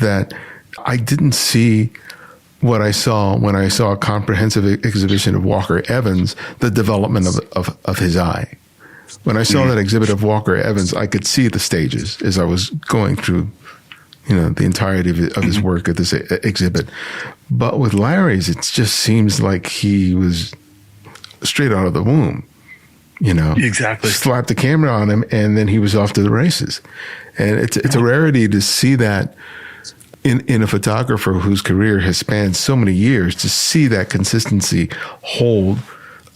that I didn't see what I saw when I saw a comprehensive exhibition of Walker Evans, the development of his eye. When I saw that exhibit of Walker Evans, I could see the stages as I was going through, the entirety of his work at this exhibit. But with Larry's, it just seems like he was straight out of the womb, Exactly. Slapped the camera on him, and then he was off to the races. And it's a rarity to see that in a photographer whose career has spanned so many years, to see that consistency hold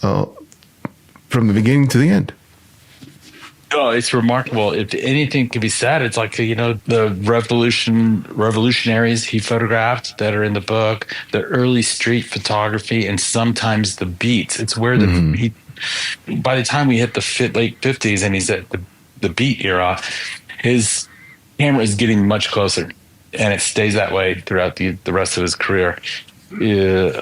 from the beginning to the end. Oh, it's remarkable. If anything can be said, it's like, the revolutionaries he photographed that are in the book, the early street photography, and sometimes the beats. It's where by the time we hit the late 50s and he's at the beat era, his camera is getting much closer, and it stays that way throughout the rest of his career.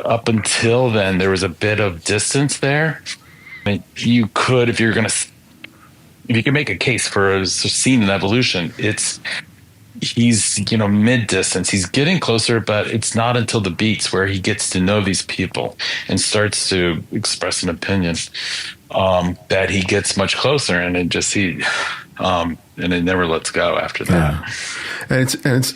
Up until then, there was a bit of distance there. I mean, you could, if you can make a case for a scene in evolution, he's mid-distance. He's getting closer, but it's not until the beats where he gets to know these people and starts to express an opinion that he gets much closer, and it never lets go after that. Yeah. And it's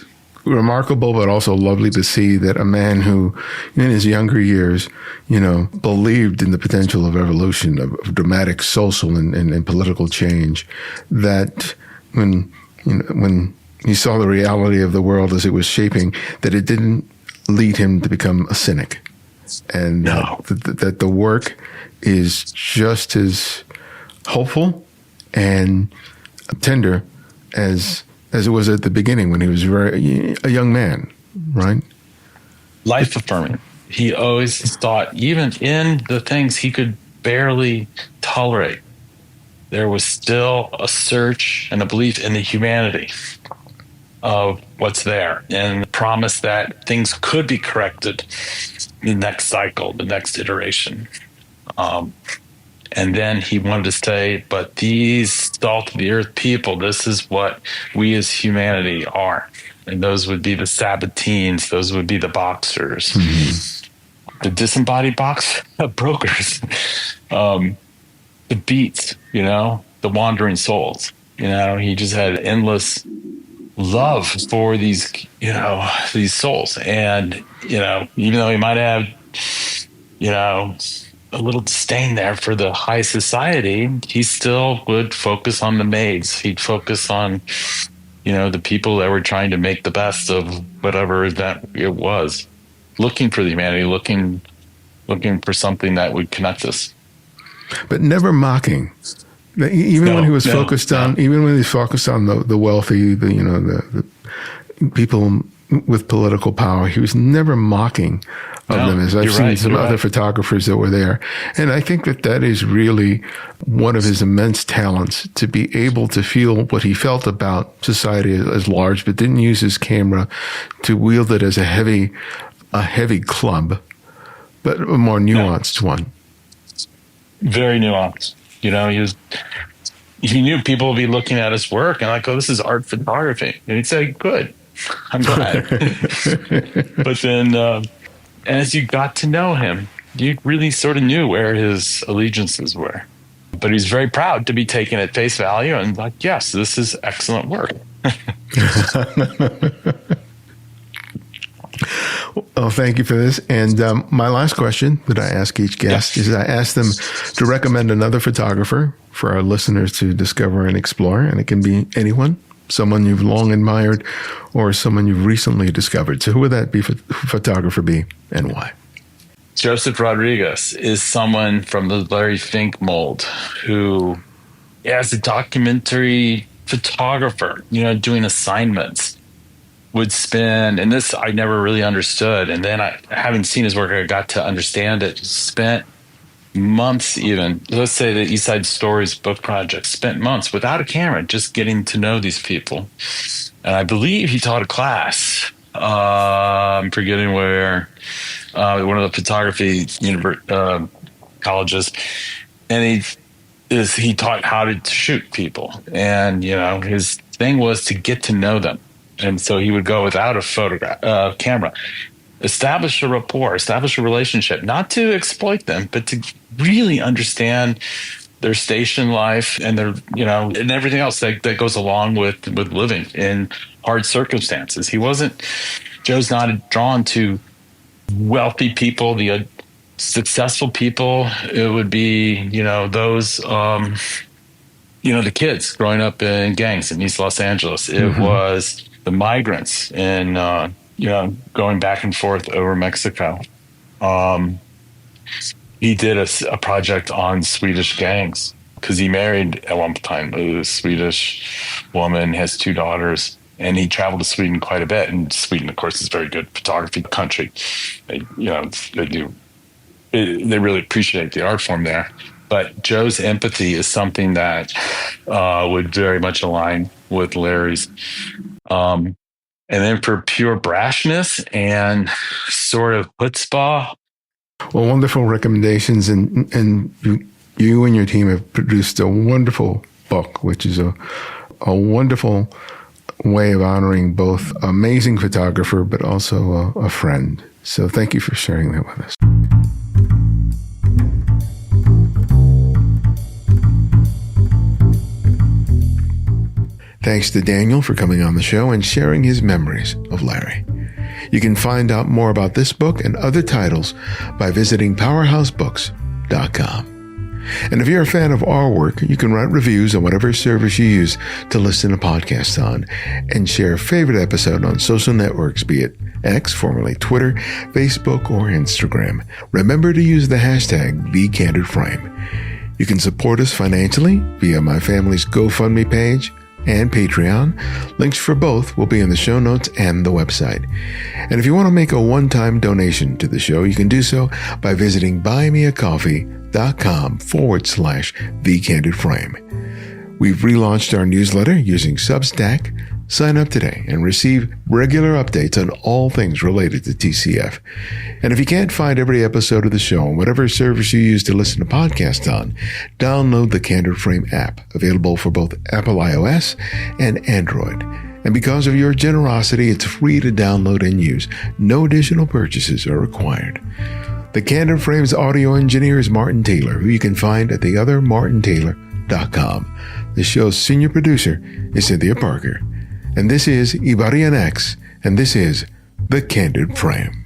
remarkable, but also lovely to see that a man who, in his younger years, believed in the potential of evolution, of dramatic social and political change, that when he saw the reality of the world as it was shaping, that it didn't lead him to become a cynic, and that the work is just as hopeful and tender as it was at the beginning when he was a young man, right? Life affirming. He always thought, even in the things he could barely tolerate, there was still a search and a belief in the humanity of what's there, and the promise that things could be corrected the next cycle, the next iteration. And then he wanted to say, but these salt of the earth people, this is what we as humanity are. And those would be the Sabatines, those would be the boxers, the disembodied brokers, the beats, the wandering souls. He just had endless love for these souls. And, even though he might have, a little disdain there for the high society, he still would focus on the maids. He'd focus on, the people that were trying to make the best of whatever event it was, looking for the humanity, looking for something that would connect us. But never mocking. Even when he was focused on the wealthy, the people with political power, he was never mocking of them, as I've seen some other photographers that were there. And I think that is really one of his immense talents, to be able to feel what he felt about society as large, but didn't use his camera to wield it as a heavy club, but a more nuanced one. Very nuanced. He knew people would be looking at his work and like, oh, this is art photography. And he'd say, good, I'm glad. But then, as you got to know him, you really sort of knew where his allegiances were. But he's very proud to be taken at face value and like, yes, this is excellent work. Well, thank you for this. And my last question that I ask each guest is I ask them to recommend another photographer for our listeners to discover and explore. And it can be anyone, someone you've long admired, or someone you've recently discovered. So who would that photographer be, and why? Joseph Rodriguez is someone from the Larry Fink mold who, as a documentary photographer, doing assignments, would spend, and this I never really understood, and then I haven't seen his work, I got to understand it, spent months even, let's say the East Side Stories book project, spent months without a camera, just getting to know these people. And I believe he taught a class, I'm forgetting where, one of the photography colleges, and he taught how to shoot people. And, his thing was to get to know them. And so he would go without a camera, establish a rapport, establish a relationship, not to exploit them, but to really understand their station life and their, and everything else that goes along with living in hard circumstances. Joe's not drawn to wealthy people, the successful people. It would be, those, the kids growing up in gangs in East Los Angeles. It was the migrants and, going back and forth over Mexico. He did a project on Swedish gangs because he married at one time a Swedish woman, has 2 daughters, and he traveled to Sweden quite a bit. And Sweden, of course, is a very good photography country. They really appreciate the art form there. But Joe's empathy is something that would very much align with Larry's. And then for pure brashness and sort of chutzpah. Well, wonderful recommendations. And you and your team have produced a wonderful book, which is a wonderful way of honoring both amazing photographer, but also a friend. So thank you for sharing that with us. Thanks to Daniel for coming on the show and sharing his memories of Larry. You can find out more about this book and other titles by visiting PowerHouseBooks.com. And if you're a fan of our work, you can write reviews on whatever service you use to listen to podcasts on and share a favorite episode on social networks, be it X, formerly Twitter, Facebook, or Instagram. Remember to use the hashtag #TheCandidFrame. You can support us financially via my family's GoFundMe page and Patreon. Links for both will be in the show notes and the website. And if you want to make a one-time donation to the show, you can do so by visiting buymeacoffee.com/TheCandidFrame. We've relaunched our newsletter using Substack. Sign up today and receive regular updates on all things related to TCF. And if you can't find every episode of the show on whatever service you use to listen to podcasts on, download the Candid Frame app, available for both Apple iOS and Android. And because of your generosity, it's free to download and use. No additional purchases are required. The Candid Frame's audio engineer is Martin Taylor, who you can find at theothermartintaylor.com. The show's senior producer is Cynthia Parker. And this is Ibarian X, and this is The Candid Frame.